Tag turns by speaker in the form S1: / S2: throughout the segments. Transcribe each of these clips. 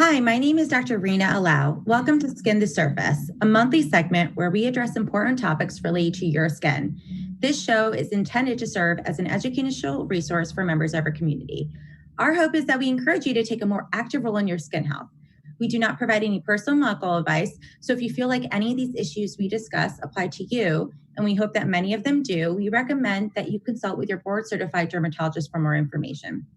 S1: Hi, my name is Dr. Rina Allow. Welcome to Skin the Surface, a monthly segment where we address important topics related to your skin. This show is intended to serve as an educational resource for members of our community. Our hope is that we encourage you to take a more active role in your skin health. We do not provide any personal medical advice, so if you feel like any of these issues we discuss apply to you, and we hope that many of them do, we recommend that you consult with your board-certified dermatologist for more information.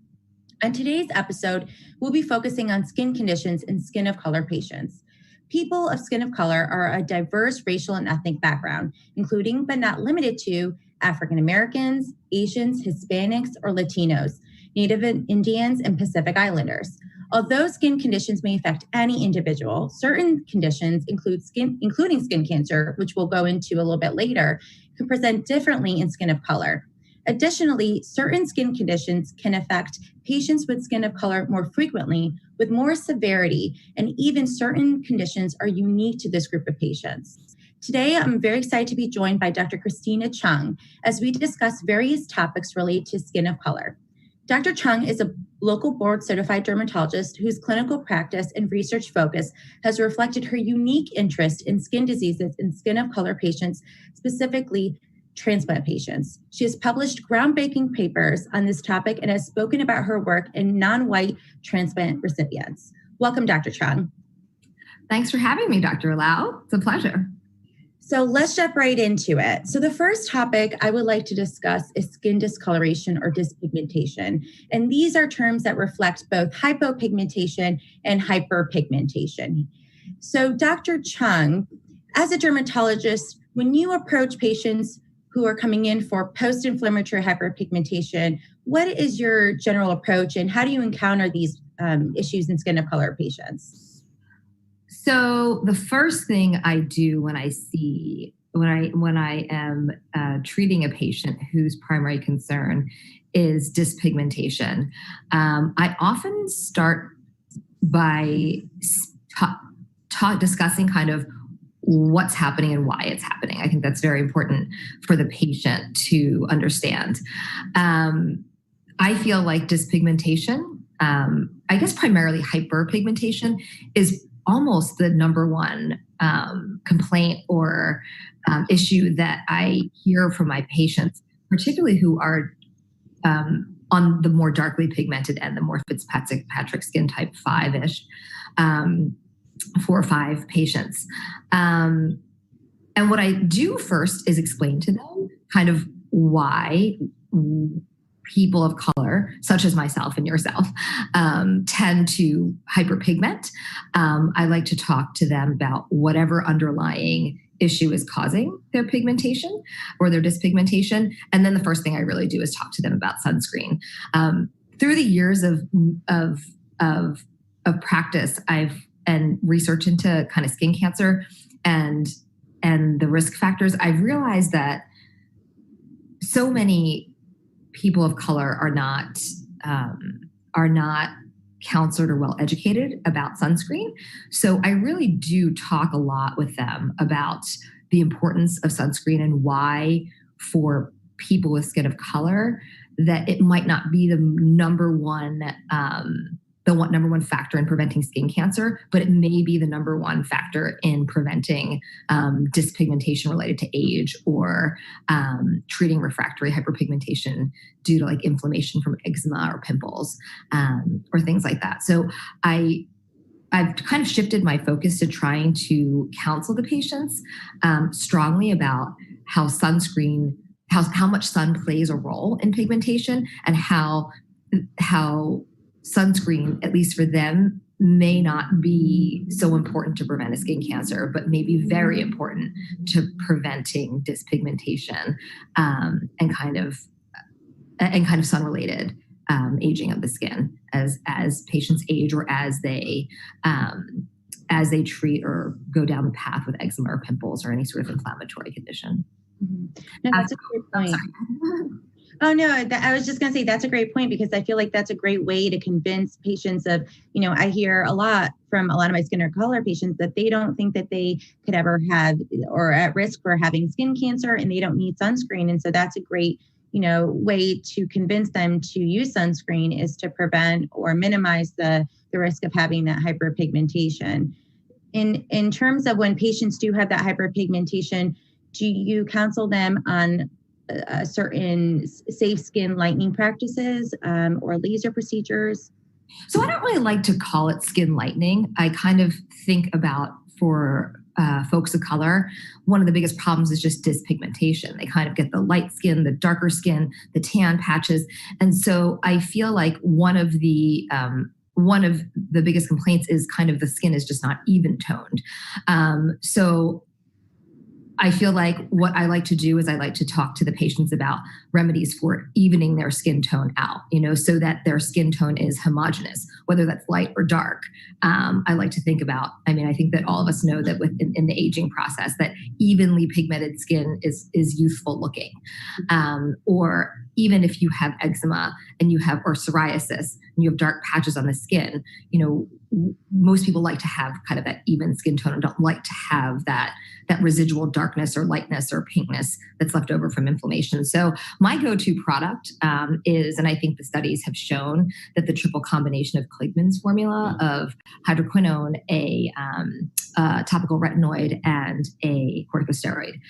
S1: On today's episode, we'll be focusing on skin conditions in skin of color patients. People of skin of color are a diverse racial and ethnic background, including but not limited to African Americans, Asians, Hispanics, or Latinos, Native Indians, and Pacific Islanders. Although skin conditions may affect any individual, certain conditions including skin cancer, which we'll go into a little bit later, can present differently in skin of color. Additionally, certain skin conditions can affect patients with skin of color more frequently, with more severity, and even certain conditions are unique to this group of patients. Today, I'm very excited to be joined by Dr. Christina Chung as we discuss various topics related to skin of color. Dr. Chung is a local board-certified dermatologist whose clinical practice and research focus has reflected her unique interest in skin diseases in skin of color patients, specifically transplant patients. She has published groundbreaking papers on this topic and has spoken about her work in non-white transplant recipients. Welcome, Dr. Chung.
S2: Thanks for having me, Dr. Lau. It's a pleasure.
S1: So let's jump right into it. So the first topic I would like to discuss is skin discoloration or dyspigmentation. And these are terms that reflect both hypopigmentation and hyperpigmentation. So Dr. Chung, as a dermatologist, when you approach patients who are coming in for post-inflammatory hyperpigmentation, what is your general approach and how do you encounter these issues in skin of color patients?
S2: So the first thing I do when I am treating a patient whose primary concern is dyspigmentation, I often start by discussing kind of what's happening and why it's happening. I think that's very important for the patient to understand. I feel like dyspigmentation, I guess primarily hyperpigmentation, is almost the number one complaint or issue that I hear from my patients, particularly who are on the more darkly pigmented and the more Fitzpatrick skin type 5-ish. 4 or 5 patients. And what I do first is explain to them kind of why people of color, such as myself and yourself, tend to hyperpigment. I like to talk to them about whatever underlying issue is causing their pigmentation or their dyspigmentation. And then the first thing I really do is talk to them about sunscreen. Through the years of practice, and research into kind of skin cancer and the risk factors, I've realized that so many people of color are not counseled or well educated about sunscreen. So I really do talk a lot with them about the importance of sunscreen and why for people with skin of color that it might not be the number one factor in preventing skin cancer, but it may be the number one factor in preventing dyspigmentation related to age or treating refractory hyperpigmentation due to like inflammation from eczema or pimples or things like that. So I've kind of shifted my focus to trying to counsel the patients strongly about how sunscreen, how much sun plays a role in pigmentation and how sunscreen, at least for them, may not be so important to prevent a skin cancer, but may be very important to preventing dyspigmentation and kind of sun-related aging of the skin as patients age or as they treat or go down the path with eczema or pimples or any sort of inflammatory condition.
S1: Mm-hmm. No, that's a great point. Oh, no, I was just going to say that's a great point because I feel like that's a great way to convince patients of, I hear a lot from a lot of my skin or color patients that they don't think that they could ever have or at risk for having skin cancer and they don't need sunscreen. And so that's a great, way to convince them to use sunscreen is to prevent or minimize the the risk of having that hyperpigmentation. In terms of when patients do have that hyperpigmentation, do you counsel them on certain safe skin lightening practices or laser procedures?
S2: So I don't really like to call it skin lightening. I kind of think about for folks of color, one of the biggest problems is just dyspigmentation. They kind of get the light skin, the darker skin, the tan patches. And so I feel like one of the biggest complaints is kind of the skin is just not even toned. So I feel like what I like to do is I like to talk to the patients about remedies for evening their skin tone out, so that their skin tone is homogeneous, whether that's light or dark. I like to think about, I think that all of us know that in the aging process that evenly pigmented skin is youthful looking. Or even if you have eczema or psoriasis and you have dark patches on the skin, most people like to have kind of that even skin tone and don't like to have that residual darkness or lightness or pinkness that's left over from inflammation. So my go-to product is, and I think the studies have shown that the triple combination of Kligman's formula of hydroquinone, a topical retinoid, and a corticosteroid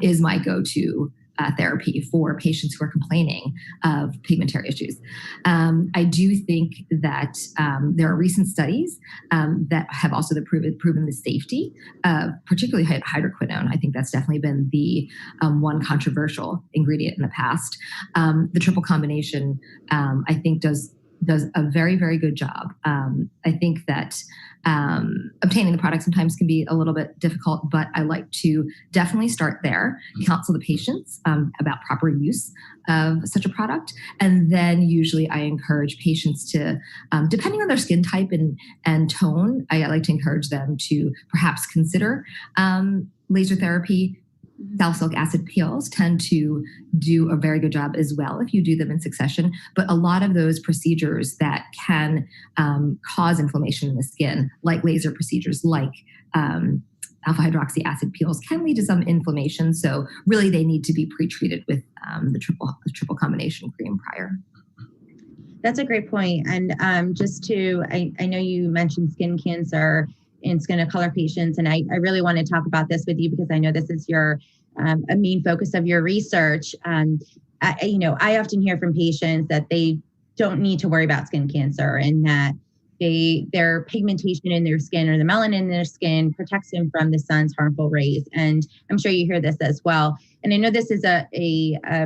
S2: is my go-to therapy for patients who are complaining of pigmentary issues. I do think that there are recent studies that have also proven the safety of particularly hydroquinone. I think that's definitely been the one controversial ingredient in the past. The triple combination, I think, does a very, very good job. I think that obtaining the product sometimes can be a little bit difficult, but I like to definitely start there, counsel the patients about proper use of such a product. And then usually I encourage patients to, depending on their skin type and tone, I like to encourage them to perhaps consider laser therapy. Salicylic acid peels tend to do a very good job as well if you do them in succession. But a lot of those procedures that can cause inflammation in the skin, like laser procedures, like alpha hydroxy acid peels, can lead to some inflammation. So really they need to be pre-treated with the triple combination cream prior.
S1: That's a great point. And I know you mentioned skin cancer in skin of color patients. And I really want to talk about this with you because I know this is your a main focus of your research. I often hear from patients that they don't need to worry about skin cancer and that their pigmentation in their skin or the melanin in their skin protects them from the sun's harmful rays. And I'm sure you hear this as well. And I know this is a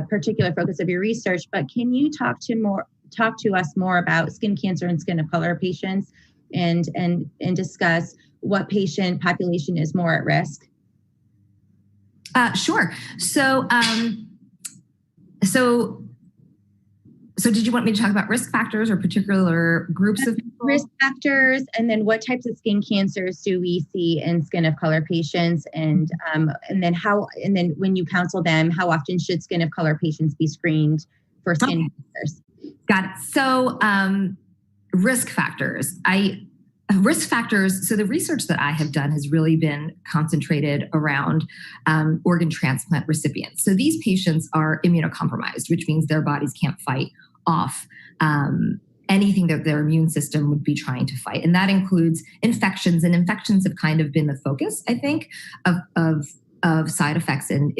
S1: particular focus of your research, but can you talk to us more about skin cancer and skin of color patients and discuss what patient population is more at risk?
S2: Sure. So did you want me to talk about risk factors or particular groups of people?
S1: Risk factors, and then what types of skin cancers do we see in skin of color patients, and then when you counsel them, how often should skin of color patients be screened for skin cancers?
S2: Got it. So risk factors. So the research that I have done has really been concentrated around organ transplant recipients. So these patients are immunocompromised, which means their bodies can't fight off anything that their immune system would be trying to fight. And that includes infections, and infections have kind of been the focus, I think, of side effects and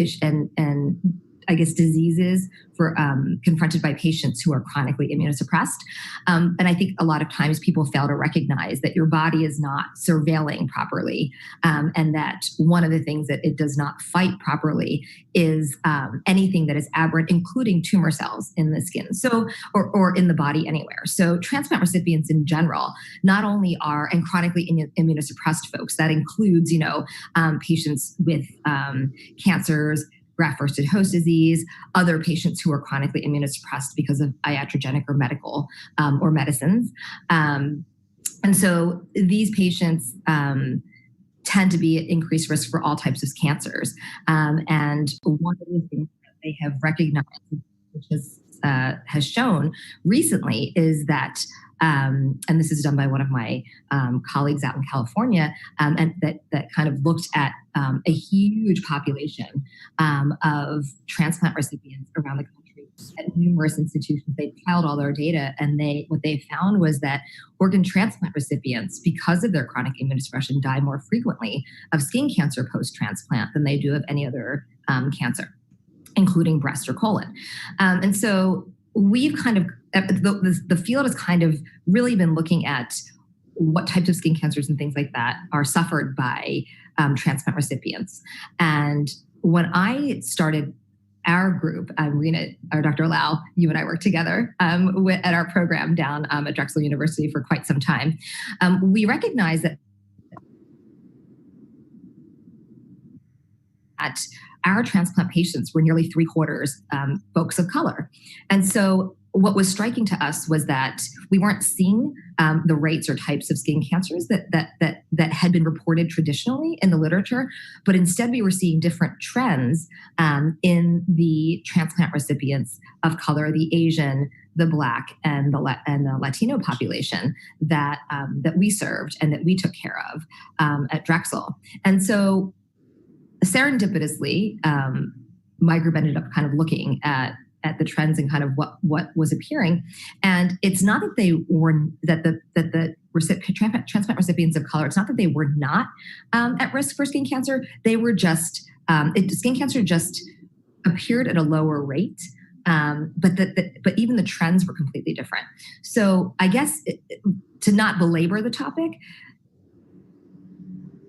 S2: I guess diseases for confronted by patients who are chronically immunosuppressed. And I think a lot of times people fail to recognize that your body is not surveilling properly, and that one of the things that it does not fight properly is anything that is aberrant, including tumor cells in the skin, or in the body anywhere. So transplant recipients in general not only are, and chronically immunosuppressed folks, that includes patients with cancers, graft-versus-host disease, other patients who are chronically immunosuppressed because of iatrogenic or medical or medicines. And so these patients tend to be at increased risk for all types of cancers. And one of the things that they have recognized, which has shown recently, is that and this is done by one of my colleagues out in California, and that kind of looked at a huge population of transplant recipients around the country at numerous institutions. They piled all their data, and what they found was that organ transplant recipients, because of their chronic immunosuppression, die more frequently of skin cancer post-transplant than they do of any other cancer, including breast or colon. And so we've kind of, the field has kind of really been looking at what types of skin cancers and things like that are suffered by transplant recipients. And when I started our group, Rina, or Dr. Lau, you and I worked together at our program down at Drexel University for quite some time. We recognized that our transplant patients were nearly 3/4 folks of color. And so what was striking to us was that we weren't seeing the rates or types of skin cancers that had been reported traditionally in the literature, but instead we were seeing different trends in the transplant recipients of color, the Asian, the Black, and the Latino population that we served and that we took care of at Drexel. And so serendipitously, my group ended up kind of looking at the trends and kind of what was appearing. And it's not that the transplant recipients of color, it's not that they were not at risk for skin cancer. They were just, skin cancer just appeared at a lower rate. But even the trends were completely different. So I guess to not belabor the topic,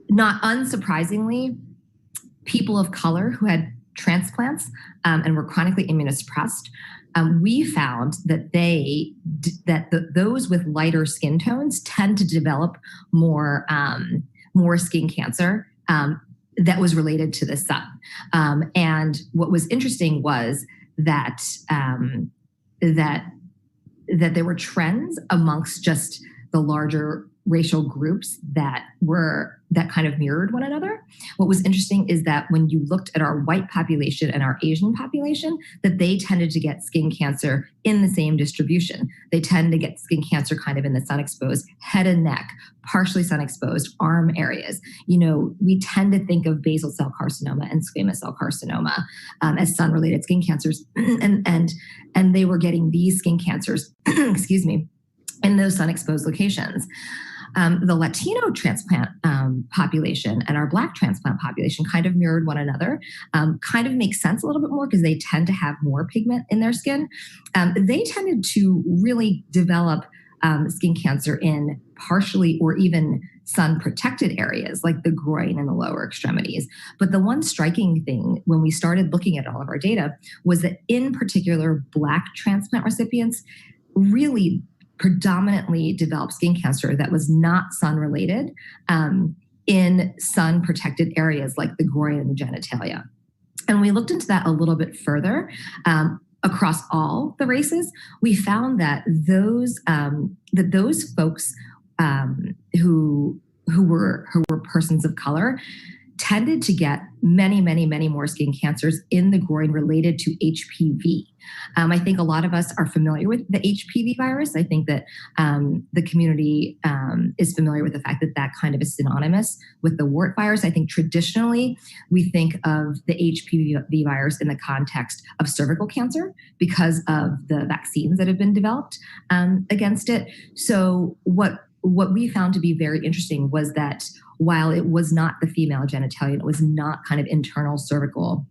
S2: not unsurprisingly, people of color who had transplants and were chronically immunosuppressed, we found that those with lighter skin tones tend to develop more skin cancer that was related to the sun. And what was interesting was that there were trends amongst just the larger racial groups that kind of mirrored one another. What was interesting is that when you looked at our white population and our Asian population, that they tended to get skin cancer in the same distribution. They tend to get skin cancer kind of in the sun-exposed head and neck, partially sun-exposed arm areas. You know, we tend to think of basal cell carcinoma and squamous cell carcinoma as sun-related skin cancers, and they were getting these skin cancers, excuse me, in those sun-exposed locations. The Latino transplant population and our Black transplant population kind of mirrored one another, kind of makes sense a little bit more because they tend to have more pigment in their skin. They tended to really develop skin cancer in partially or even sun-protected areas like the groin and the lower extremities. But the one striking thing when we started looking at all of our data was that in particular, Black transplant recipients really predominantly developed skin cancer that was not sun-related in sun-protected areas like the groin and the genitalia. And we looked into that a little bit further across all the races. We found that those folks who were persons of color tended to get many, many, many more skin cancers in the groin related to HPV. I think a lot of us are familiar with the HPV virus. I think that the community is familiar with the fact that that kind of is synonymous with the wart virus. I think traditionally we think of the HPV virus in the context of cervical cancer because of the vaccines that have been developed against it. So what we found to be very interesting was that while it was not the female genitalia, it was not kind of internal cervical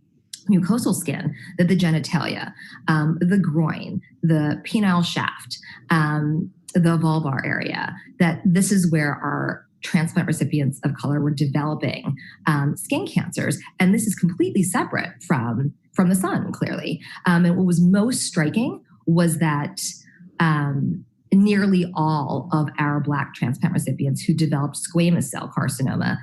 S2: mucosal skin, that the genitalia, the groin, the penile shaft, the vulvar area, that this is where our transplant recipients of color were developing skin cancers. And this is completely separate from the sun, clearly. And what was most striking was that nearly all of our Black transplant recipients who developed squamous cell carcinoma,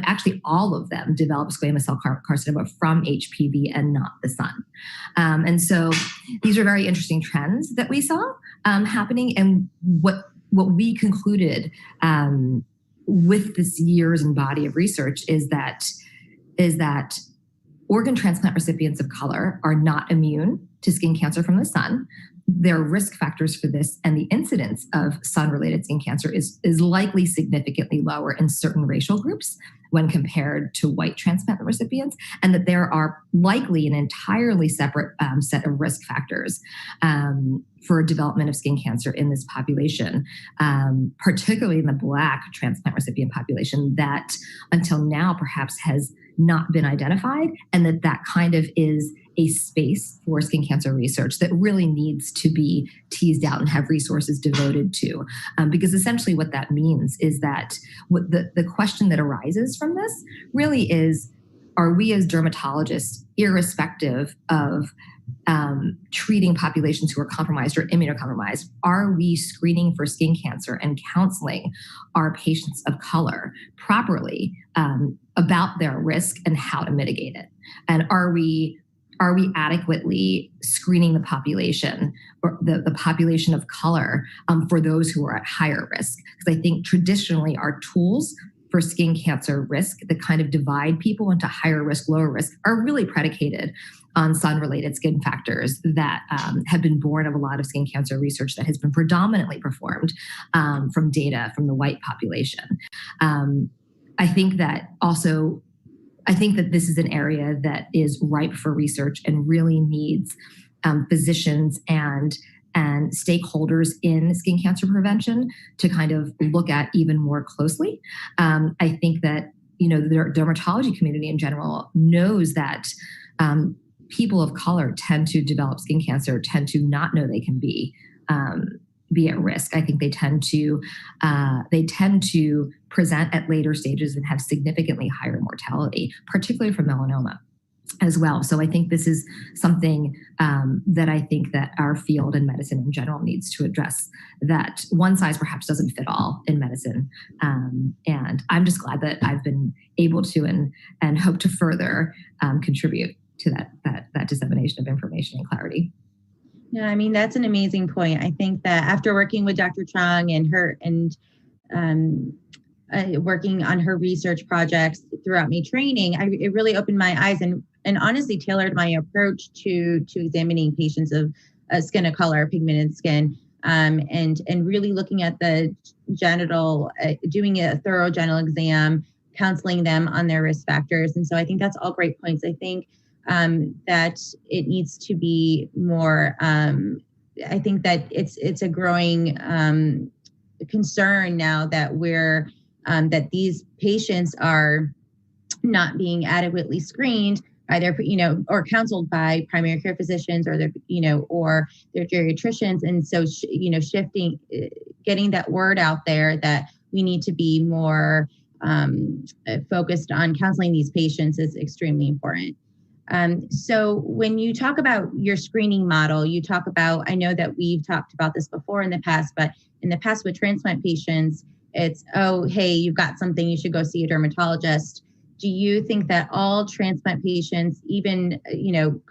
S2: actually all of them developed squamous cell carcinoma from HPV and not the sun. And so these are very interesting trends that we saw happening. And what we concluded with this years and body of research is that organ transplant recipients of color are not immune to skin cancer from the sun. there are risk factors for this, and the incidence of sun-related skin cancer is likely significantly lower in certain racial groups when compared to white transplant recipients, and that there are likely an entirely separate set of risk factors for development of skin cancer in this population, particularly in the Black transplant recipient population, that until now perhaps has not been identified, and that kind of is a space for skin cancer research that really needs to be teased out and have resources devoted to. Because essentially what that means is that what the question that arises from this really is, are we as dermatologists, irrespective of treating populations who are compromised or immunocompromised, are we screening for skin cancer and counseling our patients of color properly about their risk and how to mitigate it? And are we adequately screening the population, or the population of color, for those who are at higher risk? Because I think traditionally our tools for skin cancer risk that kind of divide people into higher risk, lower risk, are really predicated on sun-related skin factors that have been born of a lot of skin cancer research that has been predominantly performed from data from the white population. I think that this is an area that is ripe for research and really needs physicians and stakeholders in skin cancer prevention to kind of look at even more closely. I think that, the dermatology community in general knows that people of color tend to develop skin cancer, tend to not know they can be at risk. I think they tend to present at later stages and have significantly higher mortality, particularly from melanoma as well. So I think this is something that I think that our field in medicine in general needs to address, that one size perhaps doesn't fit all in medicine. And I'm just glad that I've been able to and hope to further contribute to that dissemination of information and clarity.
S1: Yeah, I mean, that's an amazing point. I think that after working with Dr. Chung and working on her research projects throughout my training, it really opened my eyes and honestly tailored my approach to examining patients of skin of color, pigmented skin, and really looking at the genital, doing a thorough genital exam, counseling them on their risk factors. And so I think that's all great points. I think that it needs to be more. I think that it's a growing concern now that that these patients are not being adequately screened either, or counseled by primary care physicians or or their geriatricians. And so, shifting, getting that word out there that we need to be more focused on counseling these patients is extremely important. So when you talk about your screening model, you talk about, I know that we've talked about this before in the past, but in the past with transplant patients, it's, oh, hey, you've got something, you should go see a dermatologist. Do you think that all transplant patients, even,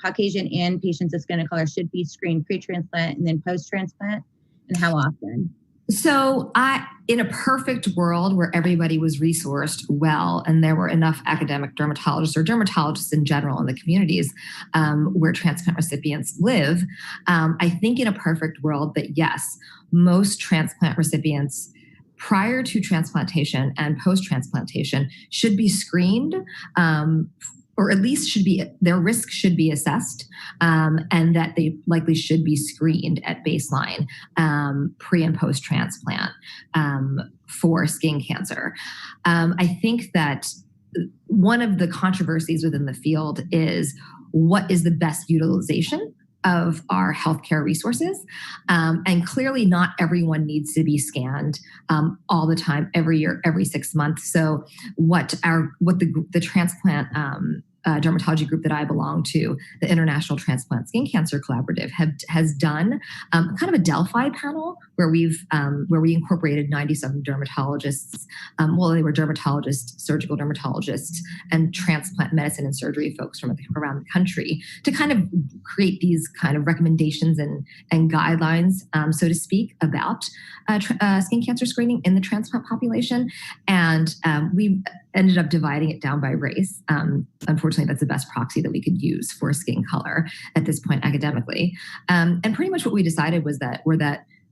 S1: Caucasian and patients of skin of color, should be screened pre-transplant and then post-transplant? And how often?
S2: So in a perfect world where everybody was resourced well and there were enough academic dermatologists or dermatologists in general in the communities where transplant recipients live, I think in a perfect world that yes, most transplant recipients prior to transplantation and post-transplantation should be screened, or at least their risk should be assessed, and that they likely should be screened at baseline, pre and post-transplant, for skin cancer. I think that one of the controversies within the field is what is the best utilization of our healthcare resources. And clearly not everyone needs to be scanned all the time, every year, every 6 months. So what the transplant dermatology group that I belong to, the International Transplant Skin Cancer Collaborative, has done kind of a Delphi panel where we incorporated 97 dermatologists. They were dermatologists, surgical dermatologists, and transplant medicine and surgery folks from around the country to kind of create these kind of recommendations and guidelines, so to speak, about skin cancer screening in the transplant population. And we ended up dividing it down by race. Unfortunately, unfortunately, that's the best proxy that we could use for skin color at this point academically. And pretty much what we decided was that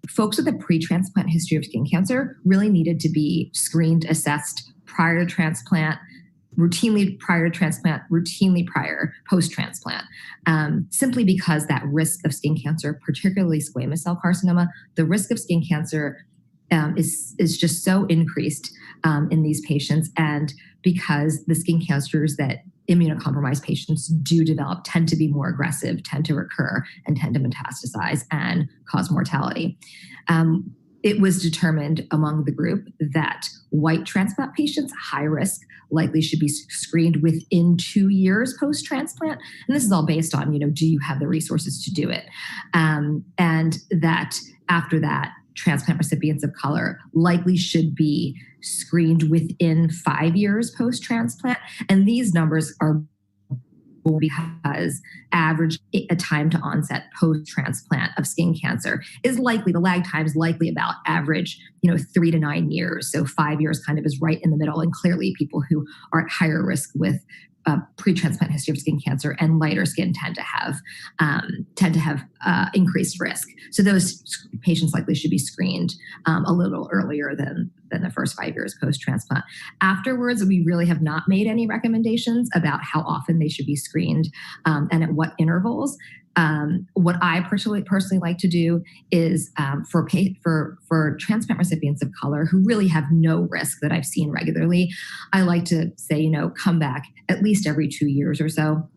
S2: folks with a pre-transplant history of skin cancer really needed to be screened, assessed prior to transplant, routinely prior to transplant, routinely prior post-transplant, simply because that risk of skin cancer, particularly squamous cell carcinoma, the risk of skin cancer is just so increased in these patients. And because the skin cancers that immunocompromised patients do develop tend to be more aggressive, tend to recur, and tend to metastasize and cause mortality. It was determined among the group that white transplant patients, high risk, likely should be screened within 2 years post-transplant. And this is all based on, do you have the resources to do it? And that after that, transplant recipients of color likely should be screened within 5 years post-transplant. And these numbers are because average time to onset post-transplant of skin cancer is likely, the lag time is likely about average, 3 to 9 years. So 5 years kind of is right in the middle. And clearly people who are at higher risk with pre-transplant history of skin cancer and lighter skin tend to have increased risk. So those patients likely should be screened a little earlier than the first 5 years post-transplant. Afterwards, we really have not made any recommendations about how often they should be screened and at what intervals. What I personally like to do is for transplant recipients of color who really have no risk that I've seen regularly, I like to say, come back at least every 2 years or so.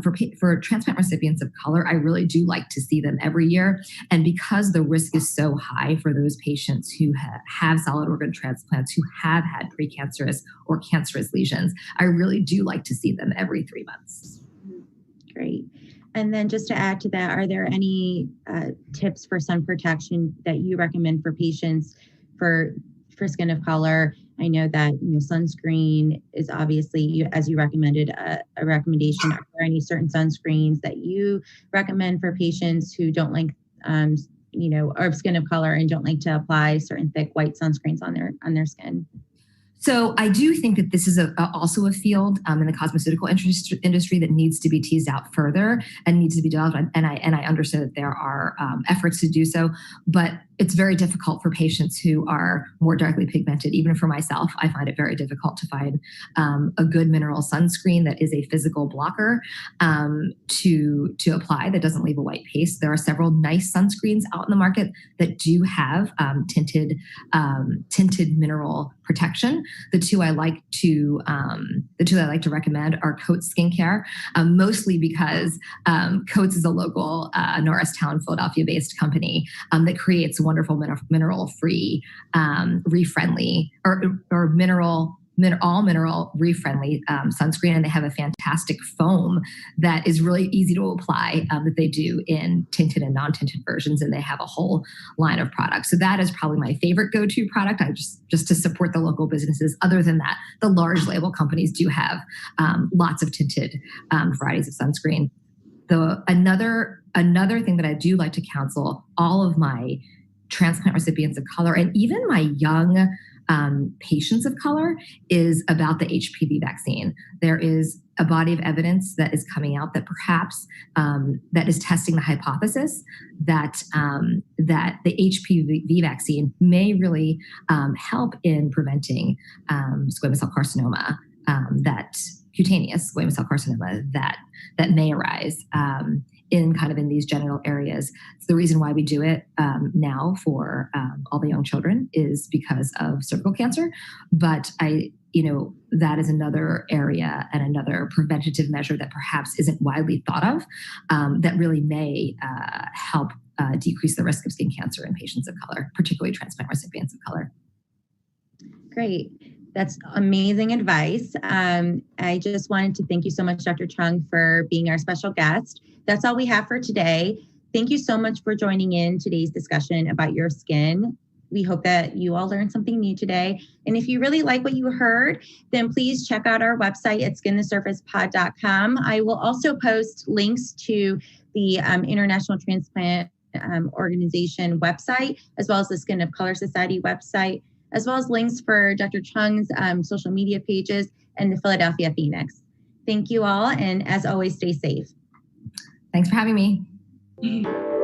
S2: For transplant recipients of color, I really do like to see them every year. And because the risk is so high for those patients who have solid organ transplants, who have had precancerous or cancerous lesions, I really do like to see them every 3 months.
S1: Great. And then just to add to that, are there any tips for sun protection that you recommend for patients for skin of color? I know that sunscreen is obviously, as you recommended, a recommendation. Are there any certain sunscreens that you recommend for patients who don't like, are skin of color and don't like to apply certain thick white sunscreens on their skin?
S2: So I do think that this is also a field in the cosmeceutical industry that needs to be teased out further and needs to be developed. And I understand that there are efforts to do so, but it's very difficult for patients who are more darkly pigmented. Even for myself, I find it very difficult to find a good mineral sunscreen that is a physical blocker to apply that doesn't leave a white paste. There are several nice sunscreens out in the market that do have tinted mineral protection. The two I like to recommend are Coats Skincare, mostly because Coats is a local Norristown, Philadelphia-based company that creates wonderful mineral-free, reef-friendly, or all mineral reef-friendly sunscreen, and they have a fantastic foam that is really easy to apply that they do in tinted and non-tinted versions, and they have a whole line of products. So that is probably my favorite go-to product. I just to support the local businesses. Other than that, the large label companies do have lots of tinted varieties of sunscreen. Another thing that I do like to counsel all of my transplant recipients of color and even my young patients of color is about the HPV vaccine. There is a body of evidence that is coming out that perhaps that is testing the hypothesis that the HPV vaccine may really help in preventing squamous cell carcinoma, that cutaneous squamous cell carcinoma that may arise in these genital areas. So the reason why we do it now for all the young children is because of cervical cancer. But that is another area and another preventative measure that perhaps isn't widely thought of that really may help decrease the risk of skin cancer in patients of color, particularly transplant recipients of color.
S1: Great. That's amazing advice. I just wanted to thank you so much, Dr. Chung, for being our special guest. That's all we have for today. Thank you so much for joining in today's discussion about your skin. We hope that you all learned something new today. And if you really like what you heard, then please check out our website at skinthesurfacepod.com. I will also post links to the International Transplant Organization website, as well as the Skin of Color Society website, as well as links for Dr. Chung's social media pages and the Philadelphia Phoenix. Thank you all. And as always, stay safe.
S2: Thanks for having me.